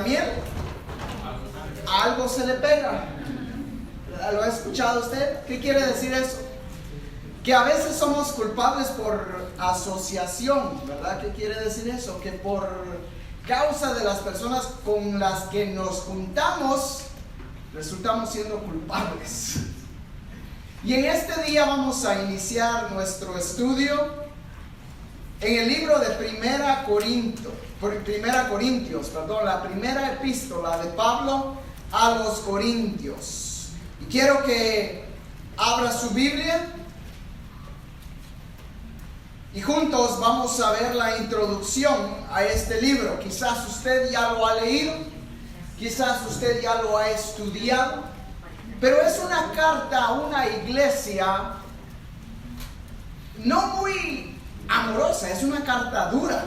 miel, algo se le pega. ¿Lo ha escuchado usted? ¿Qué quiere decir eso? Que a veces somos culpables por asociación, ¿verdad? ¿Qué quiere decir eso? Que por causa de las personas con las que nos juntamos, resultamos siendo culpables. Y en este día vamos a iniciar nuestro estudio en el libro de Primera Corintios, la primera epístola de Pablo a los Corintios. Y quiero que abra su Biblia y juntos vamos a ver la introducción a este libro. Quizás usted ya lo ha leído, quizás usted ya lo ha estudiado, pero es una carta a una iglesia no muy amorosa, es una carta dura,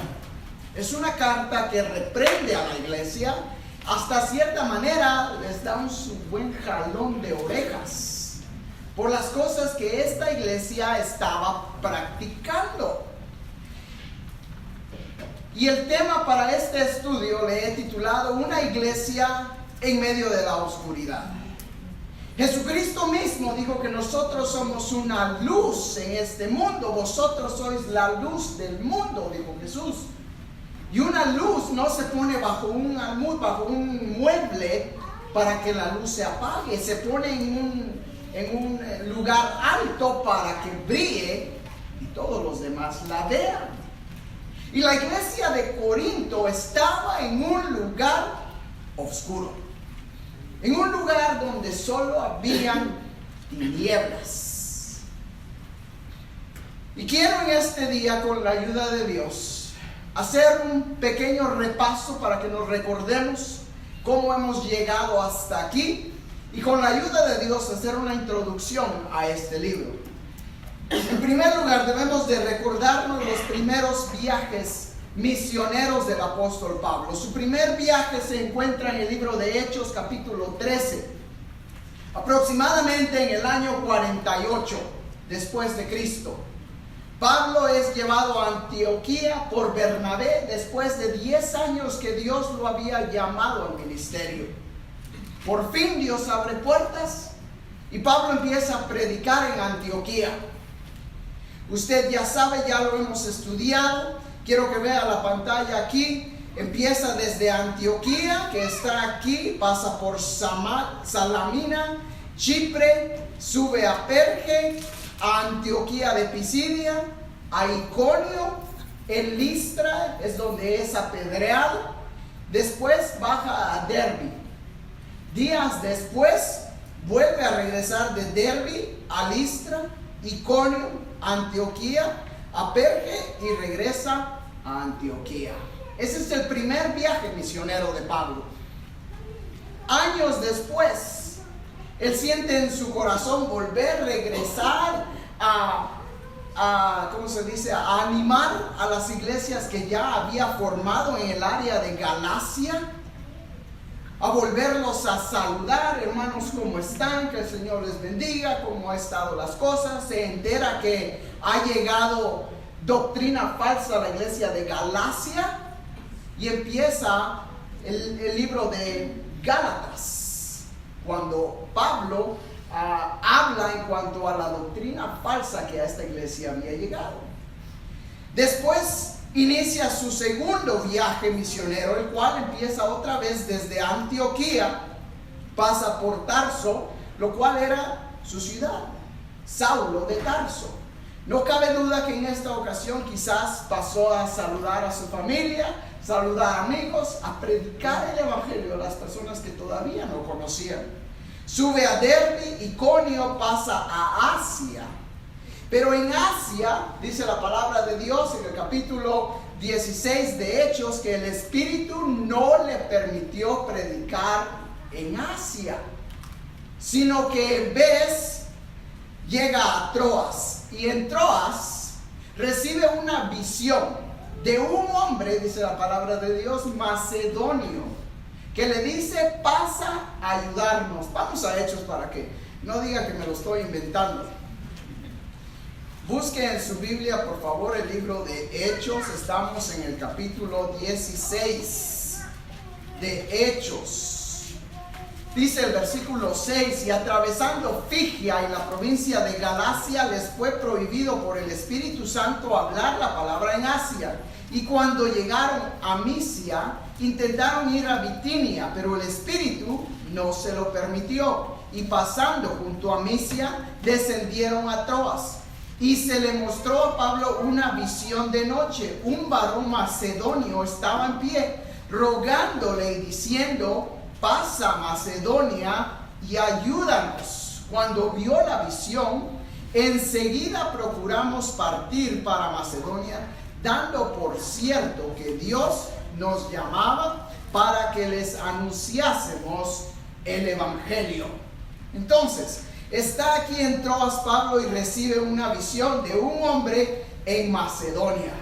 es una carta que reprende a la iglesia, hasta cierta manera les da un buen jalón de orejas por las cosas que esta iglesia estaba practicando. Y el tema para este estudio le he titulado Una iglesia en medio de la oscuridad. Jesucristo mismo dijo que nosotros somos una luz en este mundo. Vosotros sois la luz del mundo, dijo Jesús. Y una luz no se pone bajo un almud, bajo un mueble para que la luz se apague. Se pone en un lugar alto para que brille y todos los demás la vean. Y la iglesia de Corinto estaba en un lugar oscuro, en un lugar donde solo habían tinieblas. Y quiero en este día, con la ayuda de Dios, hacer un pequeño repaso para que nos recordemos cómo hemos llegado hasta aquí y con la ayuda de Dios hacer una introducción a este libro. En primer lugar, debemos de recordarnos los primeros viajes misioneros del apóstol Pablo. Su primer viaje se encuentra en el libro de Hechos, capítulo 13, aproximadamente en el año 48 después de Cristo. Pablo es llevado a Antioquía por Bernabé después de 10 años que Dios lo había llamado al ministerio. Por fin Dios abre puertas y Pablo empieza a predicar en Antioquía. Usted ya sabe, ya lo hemos estudiado. Quiero que vea la pantalla aquí. Empieza desde Antioquía, que está aquí, pasa por Salamina, Chipre, sube a Perge, a Antioquía de Pisidia, a Iconio, en Listra, es donde es apedreado. Después baja a Derbe. Días después vuelve a regresar de Derbe a Listra, Iconio, Antioquía, a Perge y regresa a Antioquía. Ese es el primer viaje misionero de Pablo. Años después, él siente en su corazón volver, regresar a animar a las iglesias que ya había formado en el área de Galacia, a volverlos a saludar. Hermanos, ¿cómo están? Que el Señor les bendiga. ¿Cómo han estado las cosas? Se entera que ha llegado doctrina falsa a la iglesia de Galacia y empieza el libro de Gálatas, cuando Pablo habla en cuanto a la doctrina falsa que a esta iglesia había llegado. Después inicia su segundo viaje misionero, el cual empieza otra vez desde Antioquía, pasa por Tarso, lo cual era su ciudad, Saulo de Tarso. No cabe duda que en esta ocasión quizás pasó a saludar a su familia, saludar a amigos, a predicar el evangelio a las personas que todavía no conocían. Sube a Derbe, Iconio, pasa a Asia. Pero en Asia, dice la palabra de Dios en el capítulo 16 de Hechos, que el Espíritu no le permitió predicar en Asia, sino que en vez llega a Troas. Y en Troas recibe una visión de un hombre, dice la palabra de Dios, macedonio, que le dice: pasa a ayudarnos. Vamos a Hechos para que no diga que me lo estoy inventando. Busque en su Biblia, por favor, el libro de Hechos. Estamos en el capítulo 16. de Hechos. Dice el versículo 6: y atravesando Frigia y la provincia de Galacia, les fue prohibido por el Espíritu Santo hablar la palabra en Asia. Y cuando llegaron a Misia, intentaron ir a Bitinia, pero el Espíritu no se lo permitió. Y pasando junto a Misia, descendieron a Troas. Y se le mostró a Pablo una visión de noche. Un varón macedonio estaba en pie, rogándole y diciendo: pasa a Macedonia y ayúdanos. Cuando vio la visión, enseguida procuramos partir para Macedonia, dando por cierto que Dios nos llamaba para que les anunciásemos el Evangelio. Entonces, está aquí en Troas Pablo y recibe una visión de un hombre en Macedonia.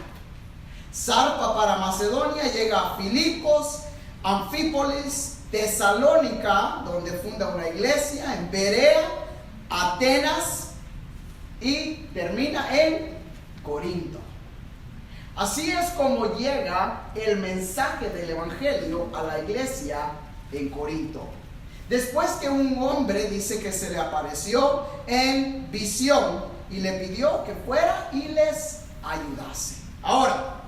Zarpa para Macedonia, llega a Filipos, Anfípolis, Tesalónica, donde funda una iglesia, en Berea, Atenas y termina en Corinto. Así es como llega el mensaje del Evangelio a la iglesia en Corinto. Después que un hombre dice que se le apareció en visión y le pidió que fuera y les ayudase. Ahora,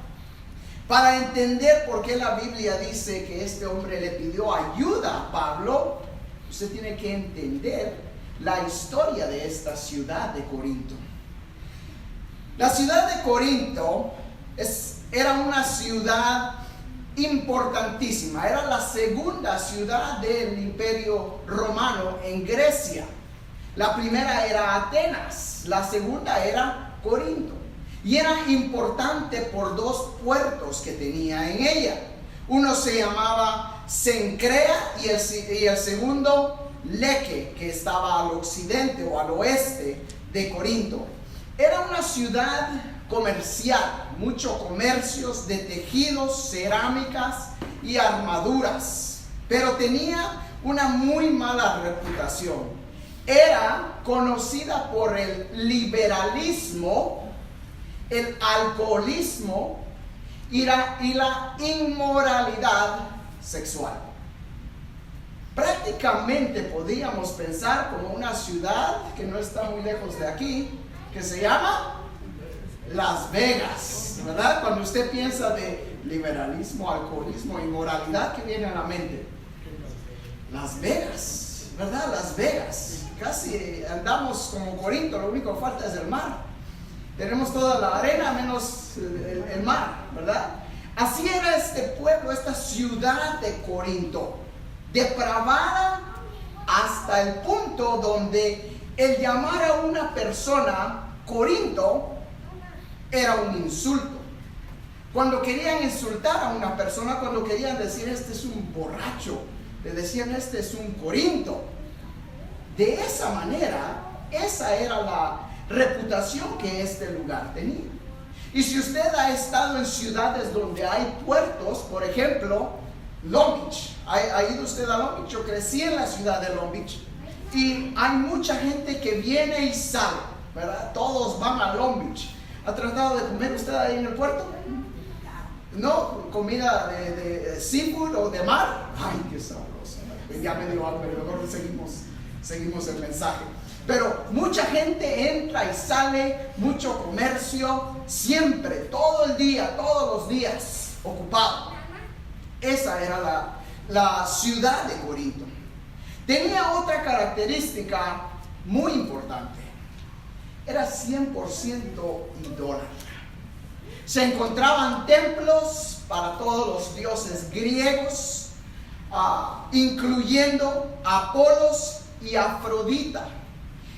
para entender por qué la Biblia dice que este hombre le pidió ayuda a Pablo, usted tiene que entender la historia de esta ciudad de Corinto. La ciudad de Corinto era una ciudad importantísima. Era la segunda ciudad del Imperio Romano en Grecia. La primera era Atenas, la segunda era Corinto. Y era importante por dos puertos que tenía en ella. Uno se llamaba Cencrea y el segundo Leque, que estaba al occidente o al oeste de Corinto. Era una ciudad comercial, muchos comercios de tejidos, cerámicas y armaduras, pero tenía una muy mala reputación. Era conocida por el liberalismo, el alcoholismo y la inmoralidad sexual. Prácticamente podíamos pensar como una ciudad que no está muy lejos de aquí, que se llama Las Vegas, ¿verdad? Cuando usted piensa de liberalismo, alcoholismo, inmoralidad, ¿qué viene a la mente? Las Vegas, ¿verdad? Las Vegas. Casi andamos como Corinto, lo único que falta es el mar. Tenemos toda la arena menos el mar, ¿verdad? Así era este pueblo, esta ciudad de Corinto, depravada hasta el punto donde el llamar a una persona Corinto era un insulto. Cuando querían insultar a una persona, cuando querían decir este es un borracho, le decían este es un Corinto. De esa manera, esa era la reputación que este lugar tenía. Y si usted ha estado en ciudades donde hay puertos, por ejemplo, Long Beach, ¿ha ido usted a Long Beach? Yo crecí en la ciudad de Long Beach y hay mucha gente que viene y sale, ¿verdad? Todos van a Long Beach. ¿Ha tratado de comer usted ahí en el puerto? ¿No? ¿Comida de seafood o de mar? ¡Ay, qué sabroso! Ya me dio hambre, mejor seguimos el mensaje. Pero mucha gente entra y sale, mucho comercio, siempre, todo el día, todos los días, ocupado. Esa era la ciudad de Corinto. Tenía otra característica muy importante. Era 100% idólatra. Se encontraban templos para todos los dioses griegos, incluyendo Apolos y Afrodita.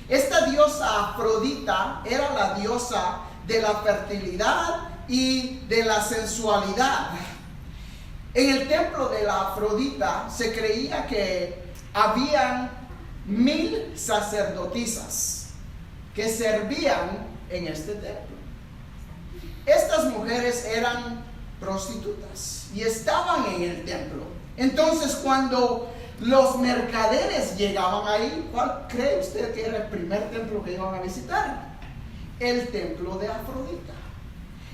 Esta diosa Afrodita era la diosa de la fertilidad y de la sensualidad. En el templo de la Afrodita se creía que habían 1000 sacerdotisas que servían en este templo. Estas mujeres eran prostitutas y estaban en el templo. Entonces, cuando los mercaderes llegaban ahí, ¿cuál cree usted que era el primer templo que iban a visitar? El templo de Afrodita.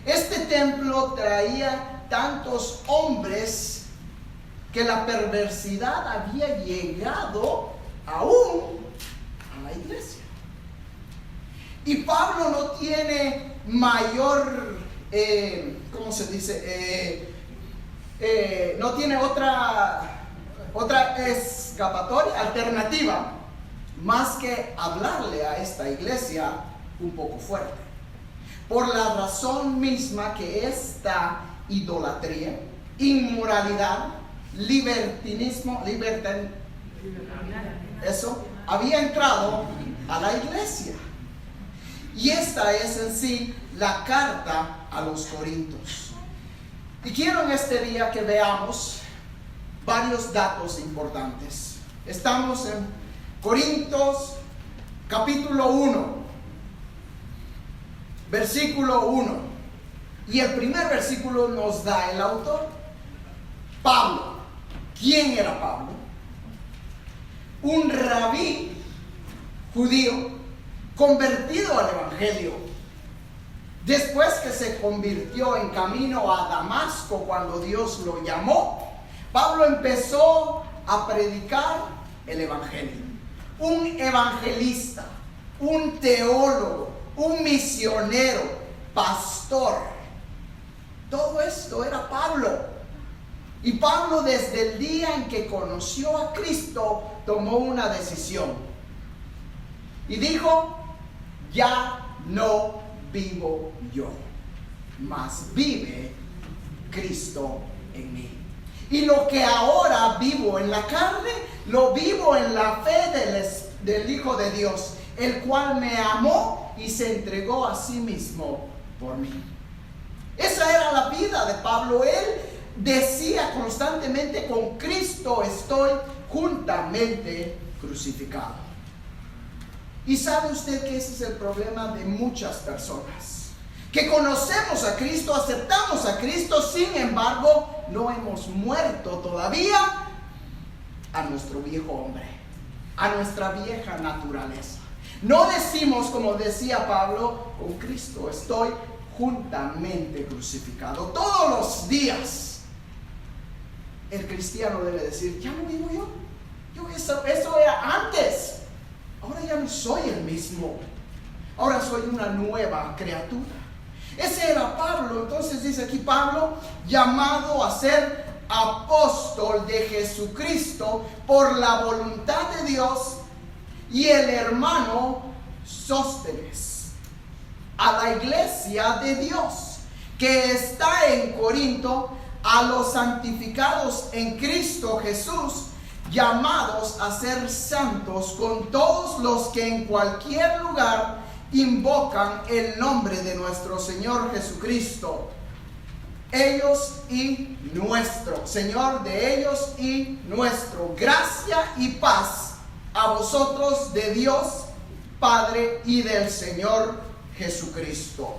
Este templo traía tantos hombres que la perversidad había llegado aún a la iglesia. Y Pablo no tiene mayor, ¿cómo se dice? No tiene otra escapatoria, alternativa, más que hablarle a esta iglesia un poco fuerte. Por la razón misma que esta idolatría, inmoralidad, libertinismo, eso había entrado a la iglesia. Y esta es en sí la carta a los Corintios. Y quiero en este día que veamos varios datos importantes. Estamos en Corintios capítulo 1, versículo 1. Y el primer versículo nos da el autor, Pablo. ¿Quién era Pablo? Un rabí judío convertido al evangelio. Después que se convirtió en camino a Damasco cuando Dios lo llamó, Pablo empezó a predicar el evangelio. Un evangelista, un teólogo, un misionero, pastor. Todo esto era Pablo. Y Pablo, desde el día en que conoció a Cristo, tomó una decisión. Y dijo: ya no vivo yo, mas vive Cristo en mí. Y lo que ahora vivo en la carne, lo vivo en la fe del Hijo de Dios, el cual me amó y se entregó a sí mismo por mí. Esa era la vida de Pablo. Él decía constantemente: con Cristo estoy juntamente crucificado. Y sabe usted que ese es el problema de muchas personas, que conocemos a Cristo, aceptamos a Cristo, sin embargo no hemos muerto todavía a nuestro viejo hombre, a nuestra vieja naturaleza. No decimos, como decía Pablo: con Cristo estoy juntamente crucificado. Todos los días el cristiano debe decir: ya no vivo yo, eso era antes. Ahora ya no soy el mismo. Ahora soy una nueva criatura. Ese era Pablo. Entonces dice aquí Pablo, llamado a ser apóstol de Jesucristo por la voluntad de Dios, y el hermano Sóstenes, a la iglesia de Dios que está en Corinto, a los santificados en Cristo Jesús, llamados a ser santos, con todos los que en cualquier lugar invocan el nombre de nuestro Señor Jesucristo, ellos y nuestro, Señor de ellos y nuestro. Gracia y paz a vosotros de Dios Padre y del Señor Jesucristo.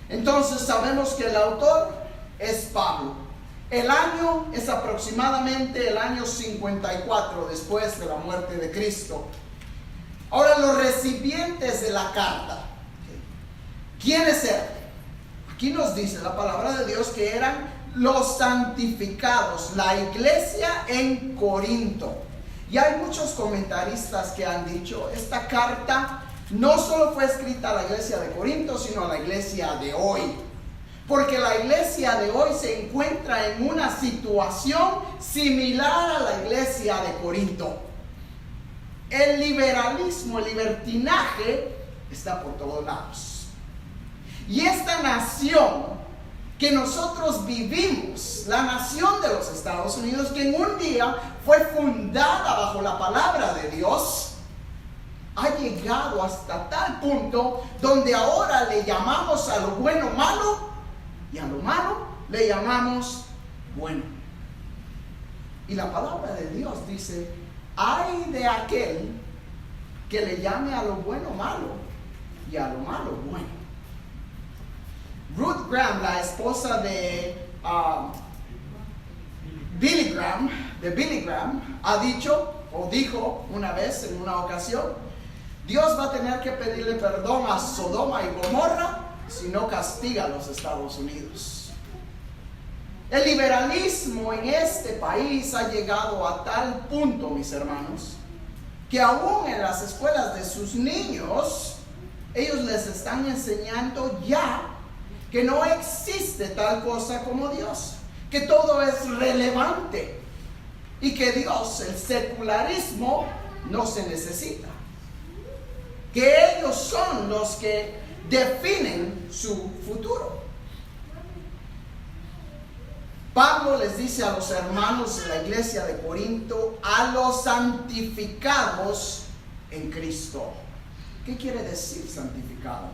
Entonces sabemos que el autor es Pablo. El año es aproximadamente el año 54 después de la muerte de Cristo. Ahora, los recipientes de la carta, ¿quiénes eran? Aquí nos dice la palabra de Dios que eran los santificados, la iglesia en Corinto. Y hay muchos comentaristas que han dicho: esta carta no solo fue escrita a la iglesia de Corinto, sino a la iglesia de hoy. Porque la iglesia de hoy se encuentra en una situación similar a la iglesia de Corinto. El liberalismo, el libertinaje está por todos lados. Y esta nación que nosotros vivimos, la nación de los Estados Unidos, que en un día fue fundada bajo la palabra de Dios, ha llegado hasta tal punto donde ahora le llamamos a lo bueno malo, y a lo malo le llamamos bueno. Y la palabra de Dios dice: ay de aquel que le llame a lo bueno malo y a lo malo bueno. Ruth Graham, la esposa de Billy Graham, ha dicho o dijo una vez en una ocasión: Dios va a tener que pedirle perdón a Sodoma y Gomorra si no castiga a los Estados Unidos. El liberalismo en este país ha llegado a tal punto, mis hermanos, que aún en las escuelas de sus niños, ellos les están enseñando ya que no existe tal cosa como Dios, que todo es relevante y que Dios, el secularismo, no se necesita, que ellos son los que definen su futuro. Pablo les dice a los hermanos de la iglesia de Corinto, a los santificados en Cristo. ¿Qué quiere decir santificado?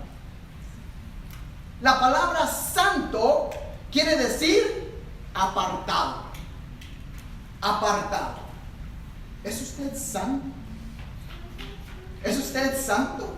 La palabra santo quiere decir apartado. Apartado. ¿Es usted santo? ¿Es usted santo?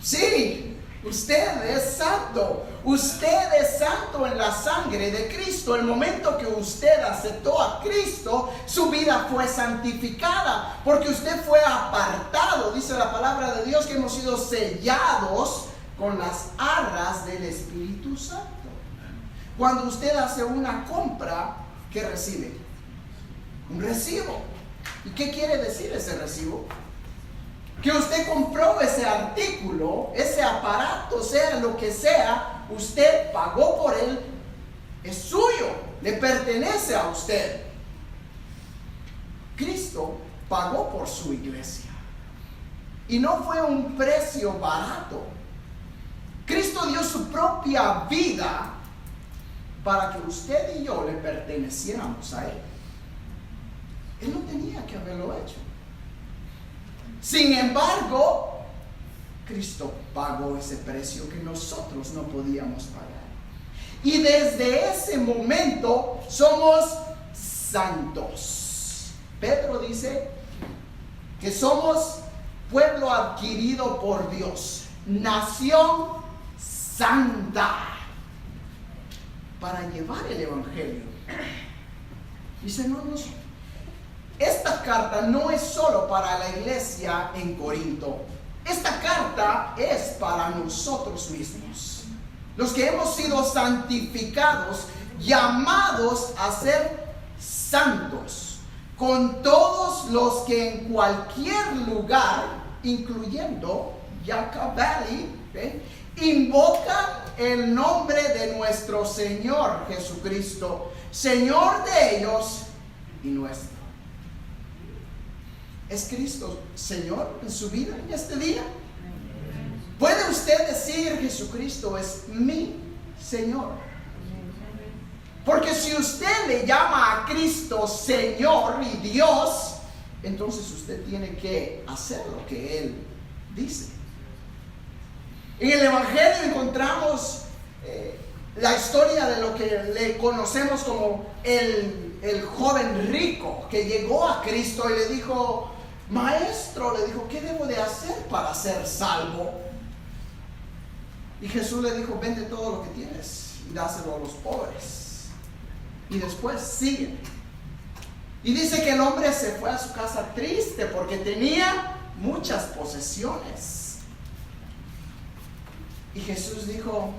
Sí, usted es santo. Usted es santo en la sangre de Cristo. El momento que usted aceptó a Cristo, su vida fue santificada, porque usted fue apartado. Dice la palabra de Dios que hemos sido sellados con las arras del Espíritu Santo. Cuando usted hace una compra, ¿qué recibe? Un recibo. ¿Y qué quiere decir ese recibo? Que usted compró ese artículo, ese aparato, sea lo que sea, usted pagó por él, es suyo, le pertenece a usted. Cristo pagó por su iglesia y no fue un precio barato. Cristo dio su propia vida para que usted y yo le perteneciéramos a Él. Él no tenía que haberlo hecho. Sin embargo, Cristo pagó ese precio que nosotros no podíamos pagar. Y desde ese momento somos santos. Pedro dice que somos pueblo adquirido por Dios, nación santa, para llevar el evangelio. Dice, esta carta no es solo para la iglesia en Corinto. Esta carta es para nosotros mismos, los que hemos sido santificados, llamados a ser santos, con todos los que en cualquier lugar, incluyendo Yucca Valley, invocan el nombre de nuestro Señor Jesucristo, Señor de ellos y nuestro. ¿Es Cristo Señor en su vida en este día? ¿Puede usted decir Jesucristo es mi Señor? Porque si usted le llama a Cristo Señor y Dios, entonces usted tiene que hacer lo que Él dice. En el Evangelio encontramos la historia de lo que le conocemos como el joven rico que llegó a Cristo y le dijo, Maestro, le dijo, ¿qué debo de hacer para ser salvo? Y Jesús le dijo, vende todo lo que tienes y dáselo a los pobres. Y después sigue. Y dice que el hombre se fue a su casa triste porque tenía muchas posesiones. Y Jesús dijo,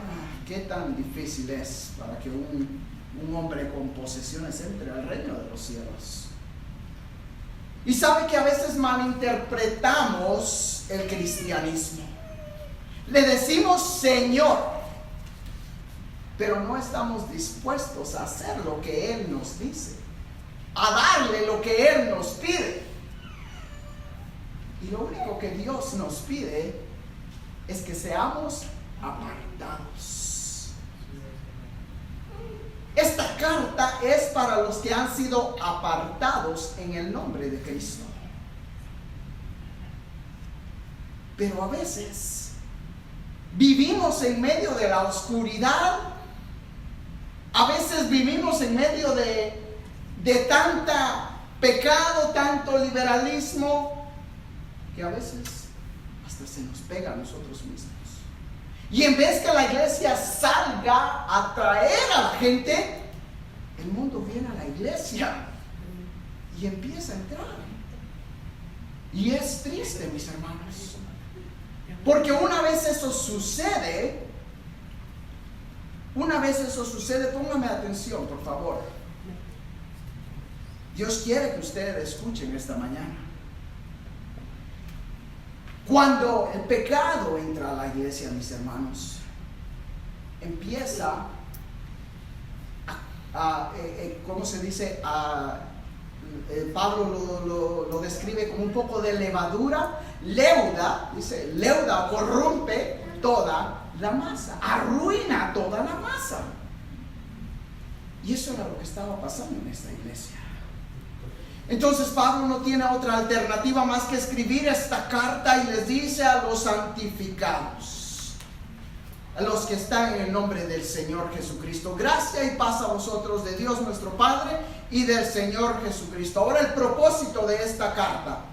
¿qué tan difícil es para que un hombre con posesiones entre al reino de los cielos? Y sabe que a veces malinterpretamos el cristianismo. Le decimos Señor, pero no estamos dispuestos a hacer lo que Él nos dice, a darle lo que Él nos pide. Y lo único que Dios nos pide es que seamos apartados. Esta carta es para los que han sido apartados en el nombre de Cristo. Pero a veces vivimos en medio de la oscuridad. A veces vivimos en medio de tanta pecado, tanto liberalismo, que a veces hasta se nos pega a nosotros mismos. Y en vez que la iglesia salga a traer a la gente, el mundo viene a la iglesia y empieza a entrar. Y es triste, mis hermanos, porque una vez eso sucede, Una vez eso sucede, póngame atención, por favor. Dios quiere que ustedes escuchen esta mañana. Cuando el pecado entra a la iglesia, mis hermanos, empieza ¿cómo se dice? Pablo lo describe como un poco de levadura. Leuda, dice, leuda corrompe toda la masa, arruina toda la masa. Y eso era lo que estaba pasando en esta iglesia. Entonces Pablo no tiene otra alternativa más que escribir esta carta y les dice a los santificados, a los que están en el nombre del Señor Jesucristo: gracia y paz a vosotros de Dios nuestro Padre y del Señor Jesucristo. Ahora, el propósito de esta carta.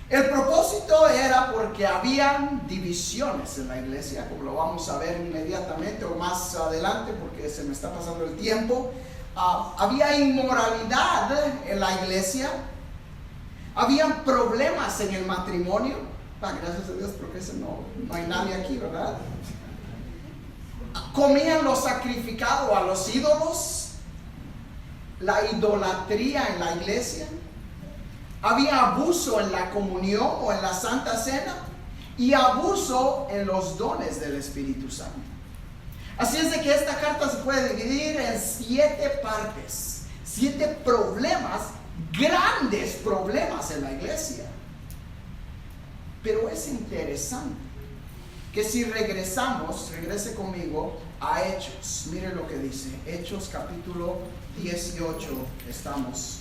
El propósito era porque habían divisiones en la iglesia, como lo vamos a ver inmediatamente o más adelante, porque se me está pasando el tiempo. Había inmoralidad en la iglesia, habían problemas en el matrimonio. Gracias a Dios, porque ese no hay nadie aquí, ¿verdad? Comían lo sacrificado a los ídolos, la idolatría en la iglesia. Había abuso en la comunión o en la Santa Cena y abuso en los dones del Espíritu Santo. Así es de que esta carta se puede dividir en 7 partes, 7 problemas, grandes problemas en la iglesia. Pero es interesante que si regrese conmigo a Hechos. Mire lo que dice, Hechos capítulo 18 estamos.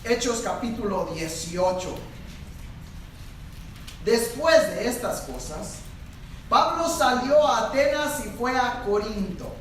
Hechos capítulo 18. Después de estas cosas, Pablo salió a Atenas y fue a Corinto,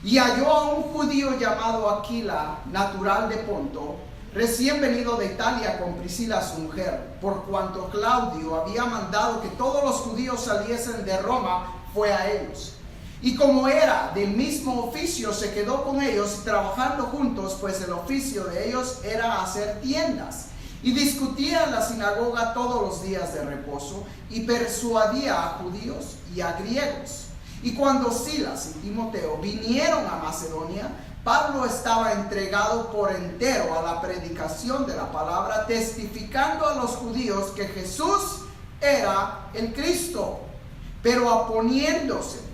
y halló a un judío llamado Aquila, natural de Ponto, recién venido de Italia con Priscila su mujer. Por cuanto Claudio había mandado que todos los judíos saliesen de Roma, fue a ellos. Y como era del mismo oficio, se quedó con ellos trabajando juntos, pues el oficio de ellos era hacer tiendas. Y discutía en la sinagoga todos los días de reposo, y persuadía a judíos y a griegos. Y cuando Silas y Timoteo vinieron a Macedonia, Pablo estaba entregado por entero a la predicación de la palabra, testificando a los judíos que Jesús era el Cristo. Pero oponiéndose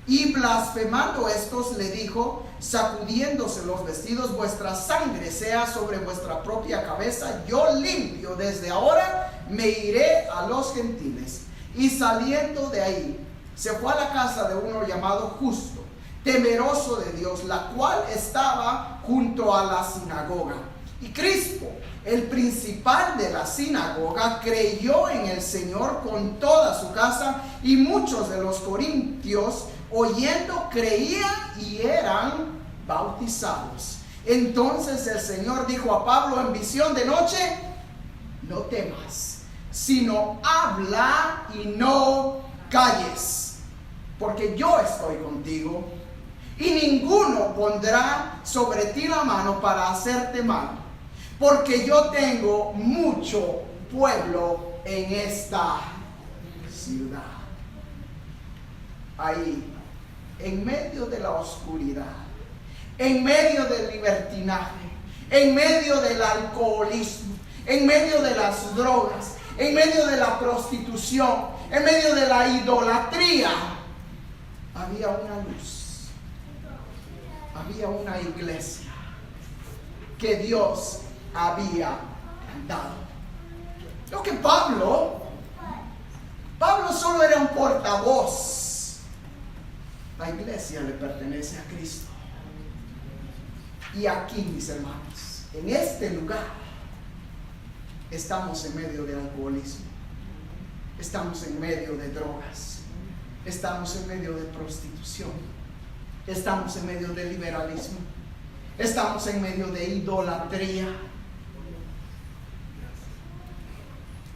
y blasfemando estos, le dijo, sacudiéndose los vestidos: vuestra sangre sea sobre vuestra propia cabeza. Yo limpio, desde ahora me iré a los gentiles. Y saliendo de ahí, se fue a la casa de uno llamado Justo, temeroso de Dios, la cual estaba junto a la sinagoga. Y Crispo, el principal de la sinagoga, creyó en el Señor con toda su casa, y muchos de los corintios, oyendo, creían y eran bautizados. Entonces el Señor dijo a Pablo en visión de noche: no temas, sino habla y no calles, porque yo estoy contigo, y ninguno pondrá sobre ti la mano para hacerte mal, porque yo tengo mucho pueblo en esta ciudad. Ahí, en medio de la oscuridad, en medio del libertinaje, en medio del alcoholismo, en medio de las drogas, en medio de la prostitución, en medio de la idolatría, había una luz, había una iglesia que Dios había dado. Lo que Pablo solo era un portavoz. La iglesia le pertenece a Cristo. Y aquí, mis hermanos, en este lugar, estamos en medio del alcoholismo, estamos en medio de drogas, estamos en medio de prostitución, estamos en medio de liberalismo, estamos en medio de idolatría.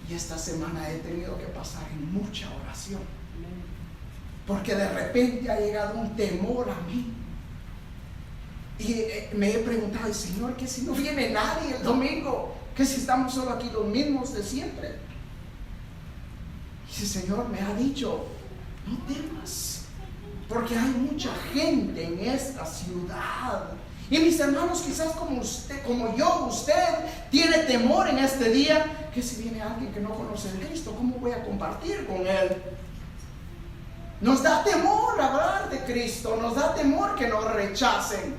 Y esta semana he tenido que pasar en mucha oración, porque de repente ha llegado un temor a mí. Y me he preguntado, Señor, ¿qué si no viene nadie el domingo? ¿Qué si estamos solo aquí los mismos de siempre? Y el Señor me ha dicho, no temas, porque hay mucha gente en esta ciudad. Y mis hermanos, quizás como usted, como yo, usted tiene temor en este día, que si viene alguien que no conoce a Cristo, ¿cómo voy a compartir con él? Nos da temor hablar de Cristo, nos da temor que nos rechacen,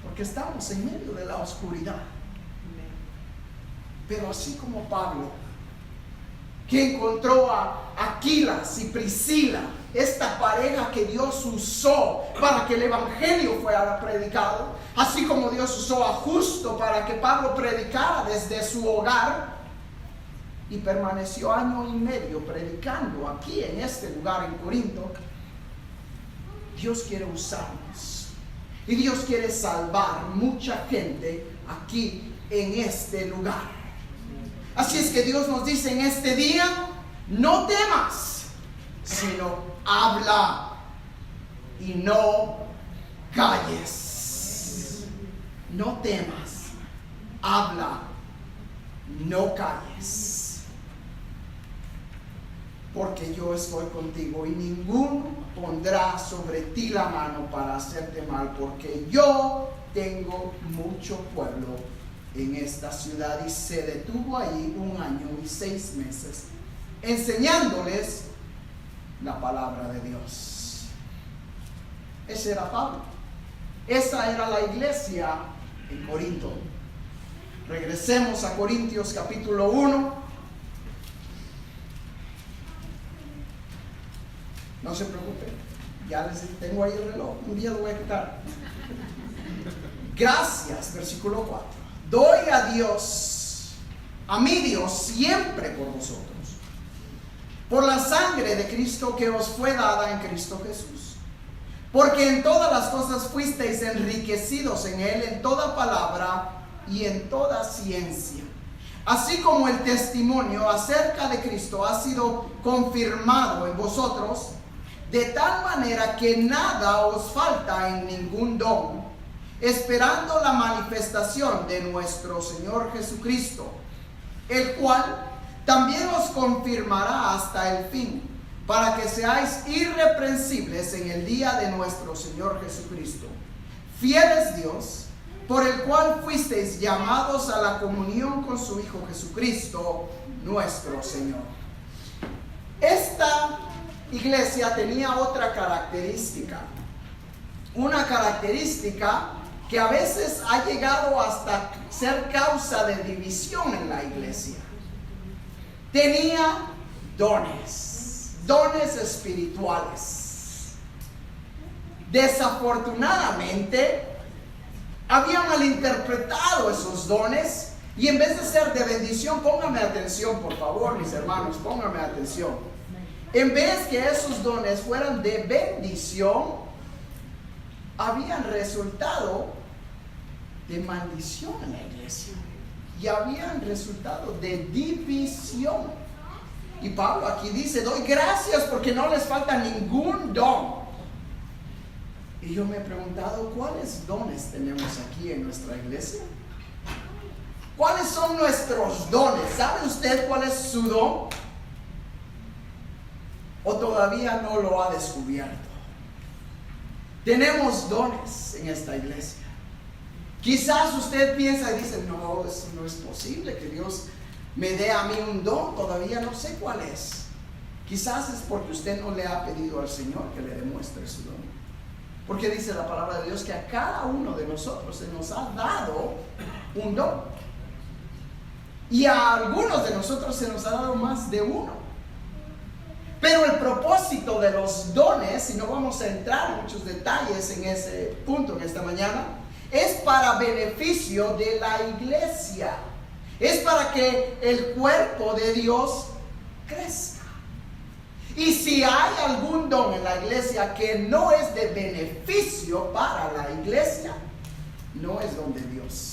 porque estamos en medio de la oscuridad. Pero así como Pablo, que encontró a Aquilas y Priscila, esta pareja que Dios usó para que el evangelio fuera predicado, así como Dios usó a Justo para que Pablo predicara desde su hogar, y permaneció 1 año y medio predicando aquí en este lugar en Corinto. Dios quiere usarnos y Dios quiere salvar mucha gente aquí en este lugar. Así es que Dios nos dice en este día, no temas, sino habla y no calles. No temas, habla, no calles. Porque yo estoy contigo y ninguno pondrá sobre ti la mano para hacerte mal, porque yo tengo mucho pueblo en esta ciudad. Y se detuvo ahí 1 año y 6 meses enseñándoles la palabra de Dios. Ese era Pablo. Esa era la iglesia en Corinto. Regresemos a Corintios capítulo 1. No se preocupen, ya les tengo ahí el reloj, un día lo voy a quitar. Gracias, versículo 4. Doy a Dios, a mi Dios, siempre por vosotros, por la sangre de Cristo que os fue dada en Cristo Jesús. Porque en todas las cosas fuisteis enriquecidos en Él, en toda palabra y en toda ciencia. Así como el testimonio acerca de Cristo ha sido confirmado en vosotros, de tal manera que nada os falta en ningún don, esperando la manifestación de nuestro Señor Jesucristo, el cual también os confirmará hasta el fin, para que seáis irreprensibles en el día de nuestro Señor Jesucristo. Fiel es Dios, por el cual fuisteis llamados a la comunión con su Hijo Jesucristo, nuestro Señor. Esta iglesia tenía otra característica, una característica que a veces ha llegado hasta ser causa de división en la iglesia. Tenía dones espirituales. Desafortunadamente, había malinterpretado esos dones y en vez de ser de bendición, póngame atención, por favor, mis hermanos, póngame atención. En vez que esos dones fueran de bendición, habían resultado de maldición en la iglesia y habían resultado de división. Y Pablo aquí dice, doy gracias porque no les falta ningún don. Y yo me he preguntado, ¿cuáles dones tenemos aquí en nuestra iglesia? ¿Cuáles son nuestros dones? ¿Sabe usted cuál es su don? ¿O todavía no lo ha descubierto? Tenemos dones en esta iglesia. Quizás usted piensa y dice, no, eso no es posible que Dios me dé a mí un don, todavía no sé cuál es. Quizás es porque usted no le ha pedido al Señor que le demuestre su don. Porque dice la palabra de Dios que a cada uno de nosotros se nos ha dado un don. Y a algunos de nosotros se nos ha dado más de uno. Pero el propósito de los dones, y no vamos a entrar en muchos detalles en ese punto en esta mañana, es para beneficio de la iglesia. Es para que el cuerpo de Dios crezca. Y si hay algún don en la iglesia que no es de beneficio para la iglesia, no es don de Dios.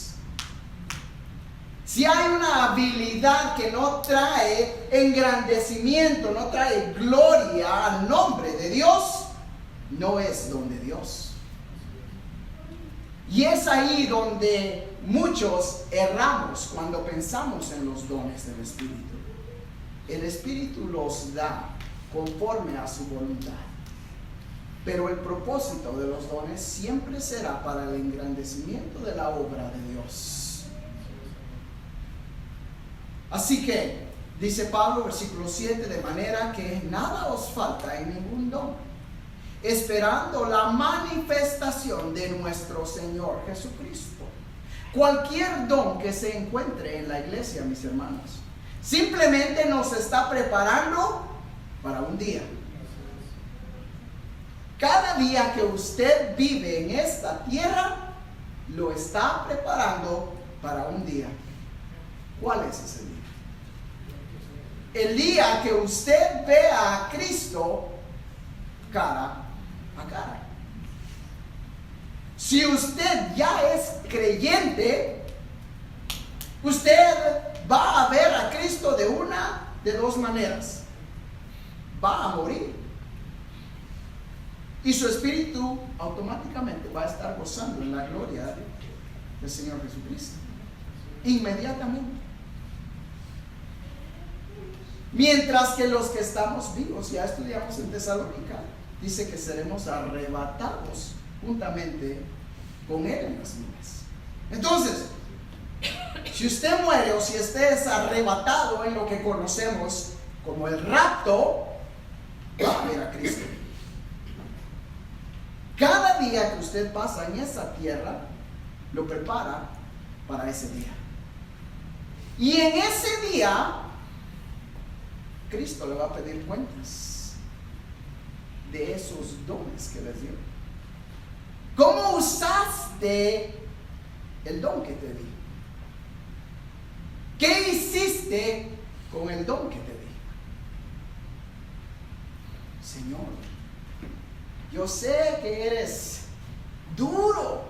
Si hay una habilidad que no trae engrandecimiento, no trae gloria al nombre de Dios, no es don de Dios. Y es ahí donde muchos erramos cuando pensamos en los dones del Espíritu. El Espíritu los da conforme a su voluntad. Pero el propósito de los dones siempre será para el engrandecimiento de la obra de Dios. Así que, dice Pablo, versículo 7, de manera que nada os falta en ningún don, esperando la manifestación de nuestro Señor Jesucristo. Cualquier don que se encuentre en la iglesia, mis hermanos, simplemente nos está preparando para un día. Cada día que usted vive en esta tierra, lo está preparando para un día. ¿Cuál es ese día? El día que usted vea a Cristo cara a cara. Si usted ya es creyente, usted va a ver a Cristo de una de dos maneras. Va a morir y su espíritu automáticamente va a estar gozando en la gloria del Señor Jesucristo inmediatamente. Mientras que los que estamos vivos, ya estudiamos en Tesalónica, dice que seremos arrebatados juntamente con Él en las nubes. Entonces, si usted muere o si usted es arrebatado en lo que conocemos como el rapto, va a ver a Cristo. Cada día que usted pasa en esa tierra, lo prepara para ese día. Y en ese día, Cristo le va a pedir cuentas de esos dones que les dio. ¿Cómo usaste el don que te di? ¿Qué hiciste con el don que te di? Señor, yo sé que eres duro,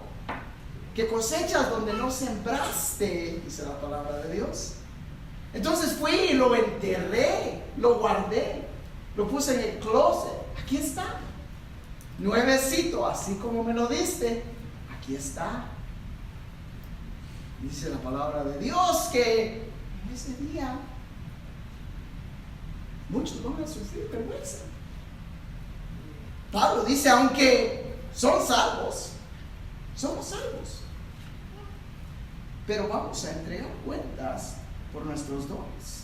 que cosechas donde no sembraste, dice la palabra de Dios. Entonces fui y lo enterré, lo guardé, lo puse en el closet. Aquí está, nuevecito, así como me lo diste, aquí está. Dice la palabra de Dios que en ese día muchos van a sufrir vergüenza. Pablo dice, aunque son salvos, somos salvos, pero vamos a entregar cuentas por nuestros dones.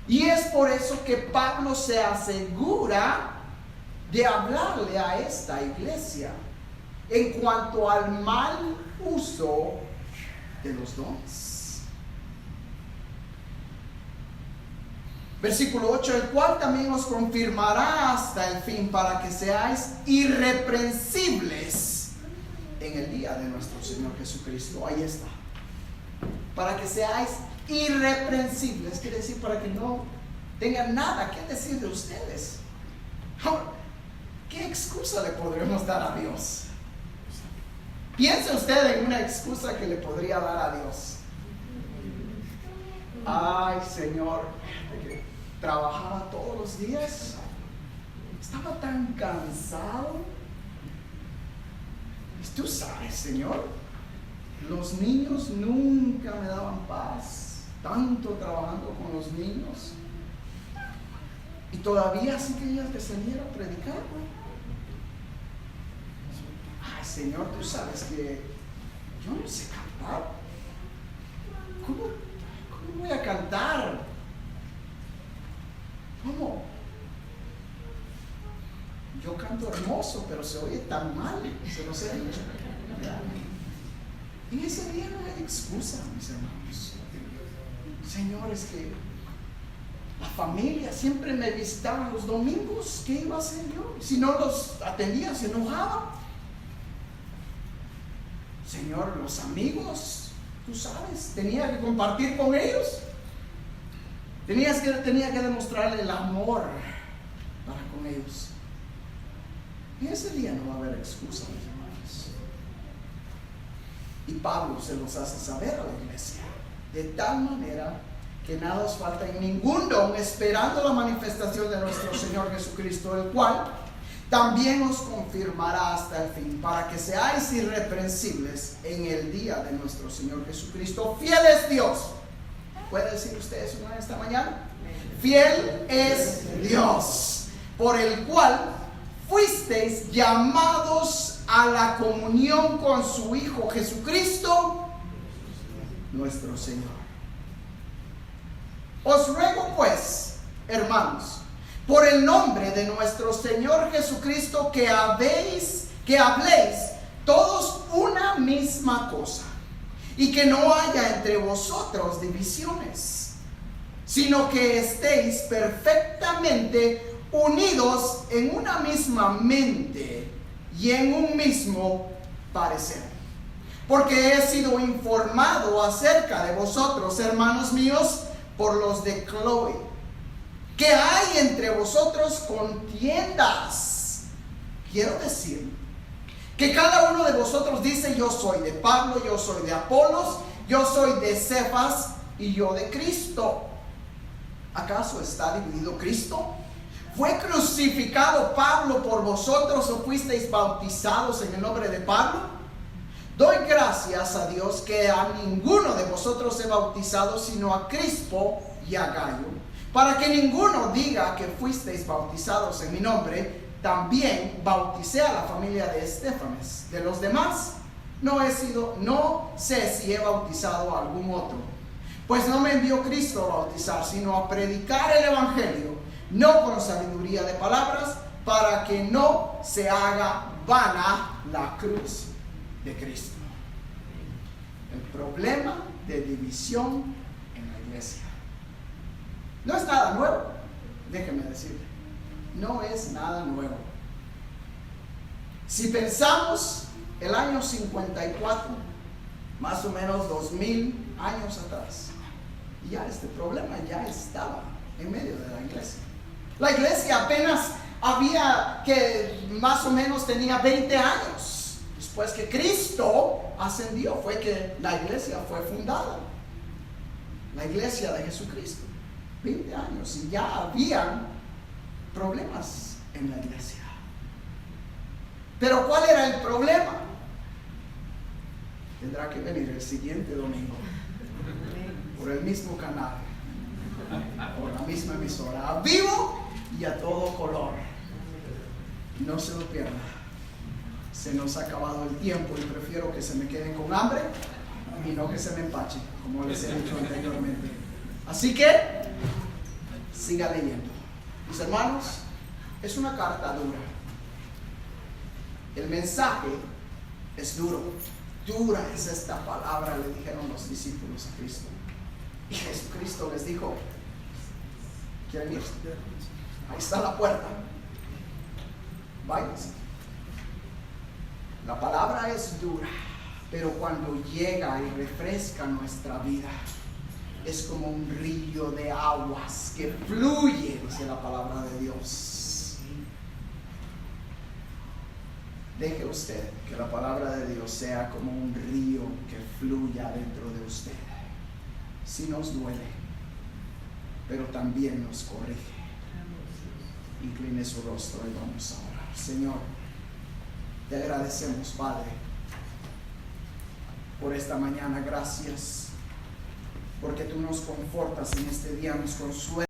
Y es por eso que Pablo se asegura de hablarle a esta iglesia en cuanto al mal uso de los dones. Versículo 8, el cual también os confirmará hasta el fin, para que seáis irreprensibles en el día de nuestro Señor Jesucristo. Ahí está. Para que seáis irreprensibles, quiere decir para que no tengan nada que decir de ustedes. Ahora, ¿qué excusa le podremos dar a Dios? Piense usted en una excusa que le podría dar a Dios. Ay, Señor, trabajaba todos los días, estaba tan cansado. Tú sabes, Señor, los niños nunca me daban paz, tanto trabajando con los niños, y todavía sí querías que saliera a predicar, ¿no? Ay, Señor, tú sabes que yo no sé cantar. ¿Cómo voy a cantar? ¿Cómo? Yo canto hermoso, pero se oye tan mal, se los he dicho. En ese día no hay excusa, mis hermanos. Señor, es que la familia siempre me visitaba los domingos. ¿Qué iba a hacer yo? Si no los atendía, se enojaba. Señor, los amigos, tú sabes, tenía que compartir con ellos. Tenía que demostrarle el amor para con ellos. Y ese día no va a haber excusa, mis hermanos. Y Pablo se los hace saber a la iglesia, de tal manera que nada os falta en ningún don, esperando la manifestación de nuestro Señor Jesucristo, el cual también os confirmará hasta el fin, para que seáis irreprensibles en el día de nuestro Señor Jesucristo. Fiel es Dios. ¿Puede decir usted eso en esta mañana? Fiel es Dios, por el cual fuisteis llamados a la comunión con su Hijo Jesucristo, nuestro Señor. Os ruego pues, hermanos, por el nombre de nuestro Señor Jesucristo, que habléis todos una misma cosa, y que no haya entre vosotros divisiones, sino que estéis perfectamente unidos en una misma mente y en un mismo parecer. Porque he sido informado acerca de vosotros, hermanos míos, por los de Chloe, que hay entre vosotros contiendas. Quiero decir que cada uno de vosotros dice: yo soy de Pablo, yo soy de Apolos, yo soy de Cefas y yo de Cristo. ¿Acaso está dividido Cristo? ¿Fue crucificado Pablo por vosotros o fuisteis bautizados en el nombre de Pablo? Doy gracias a Dios que a ninguno de vosotros he bautizado, sino a Crispo y a Gayo, para que ninguno diga que fuisteis bautizados en mi nombre. También bauticé a la familia de Estéfanas. De los demás no sé si he bautizado a algún otro, pues no me envió Cristo a bautizar, sino a predicar el evangelio, no con sabiduría de palabras, para que no se haga vana la cruz de Cristo. El problema de división en la iglesia no es nada nuevo, déjeme decirle, no es nada nuevo. Si pensamos el año 54, más o menos 2000 años atrás, ya este problema ya estaba en medio de la iglesia. La iglesia apenas más o menos tenía 20 años. Después que Cristo ascendió, fue que la iglesia fue fundada. La iglesia de Jesucristo. 20 años y ya habían problemas en la iglesia. Pero ¿cuál era el problema? Tendrá que venir el siguiente domingo por el mismo canal, por la misma emisora, a vivo y a todo color. No se lo pierda. Se nos ha acabado el tiempo y prefiero que se me queden con hambre y no que se me empache, como les he dicho anteriormente. Así que siga leyendo. Mis hermanos, es una carta dura. El mensaje es duro. Dura es esta palabra, le dijeron los discípulos a Cristo. Y Jesucristo les dijo: ¿quieren ir? Ahí está la puerta. Váyanse. La palabra es dura, pero cuando llega y refresca nuestra vida, es como un río de aguas que fluye, dice la palabra de Dios. Deje usted que la palabra de Dios sea como un río que fluya dentro de usted. Sí nos duele, pero también nos corrige. Incline su rostro y vamos a orar. Señor, te agradecemos, Padre, por esta mañana. Gracias porque tú nos confortas en este día, nos consuelas.